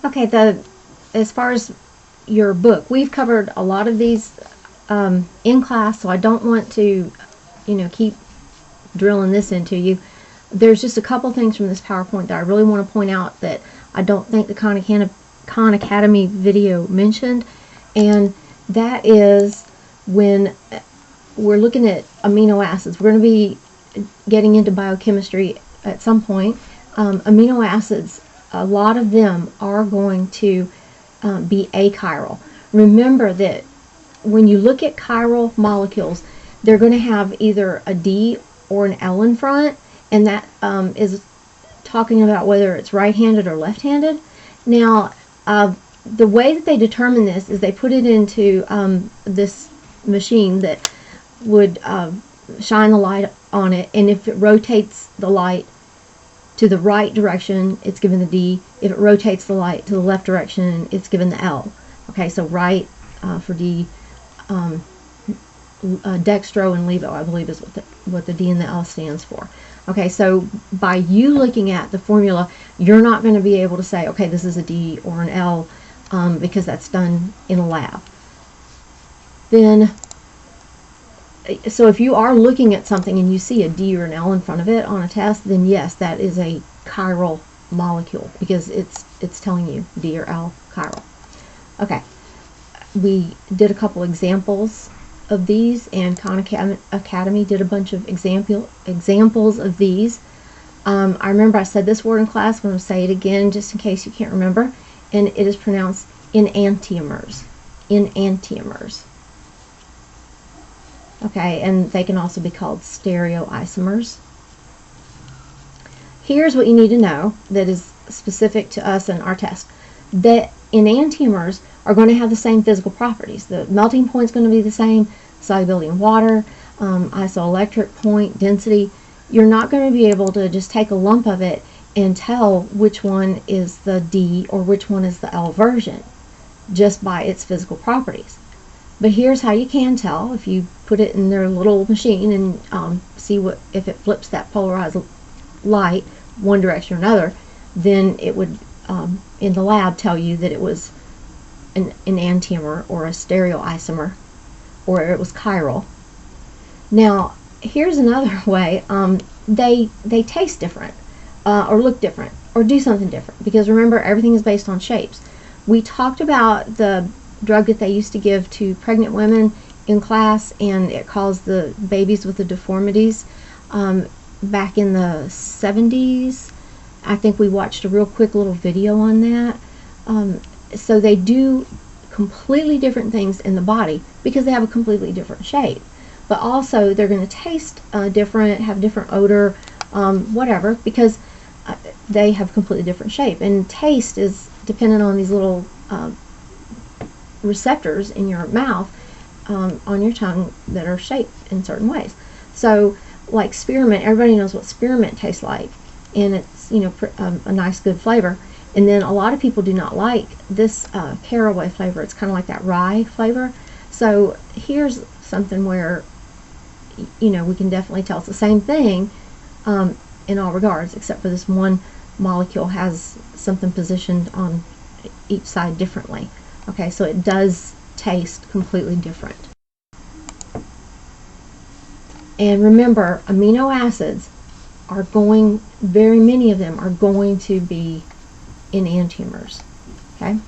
Okay, as far as your book, we've covered a lot of these in class, so I don't want to, keep drilling this into you. There's just a couple things from this PowerPoint that I really want to point out that I don't think the Khan Academy video mentioned, and that is when we're looking at amino acids. We're going to be getting into biochemistry at some point. Amino acids, a lot of them are going to be achiral. Remember that when you look at chiral molecules, they're going to have either a D or an L in front, and that is talking about whether it's right-handed or left-handed. Now, the way that they determine this is they put it into this machine that would shine the light on it, and if it rotates the light to the right direction, it's given the D. If it rotates the light to the left direction, it's given the L. Okay, so right for D, dextro and levo, I believe, is what the D and the L stands for. Okay, so by you looking at the formula, you're not going to be able to say, okay, this is a D or an L, because that's done in a lab. Then, so if you are looking at something and you see a D or an L in front of it on a test, then yes, that is a chiral molecule, because it's telling you D or L chiral. Okay, we did a couple examples of these, and Khan Academy did a bunch of examples of these. I remember I said this word in class, but I'm going to say it again just in case you can't remember, and it is pronounced enantiomers. Enantiomers. Okay, and they can also be called stereoisomers. Here's what you need to know that is specific to us and our test. That enantiomers are going to have the same physical properties. The melting point is going to be the same, solubility in water, isoelectric point, density. You're not going to be able to just take a lump of it and tell which one is the D or which one is the L version just by its physical properties. But here's how you can tell. If you put it in their little machine and see if it flips that polarized light one direction or another, then it would, in the lab, tell you that it was an enantiomer or a stereoisomer, or it was chiral. Now, here's another way. They taste different, or look different, or do something different, because remember, everything is based on shapes. We talked about the drug that they used to give to pregnant women in class, and it caused the babies with the deformities back in the 70s. I think we watched a real quick little video on that. So they do completely different things in the body because they have a completely different shape. But also they're going to taste different, have different odor, whatever, because they have completely different shape. And taste is dependent on these little receptors in your mouth, on your tongue, that are shaped in certain ways. So like spearmint, everybody knows what spearmint tastes like, and it's a nice good flavor. And then a lot of people do not like this caraway flavor. It's kind of like that rye flavor. So here's something where we can definitely tell it's the same thing in all regards, except for this one molecule has something positioned on each side differently. Okay, so it does taste completely different. And remember, amino acids are very many of them are going to be enantiomers. Okay?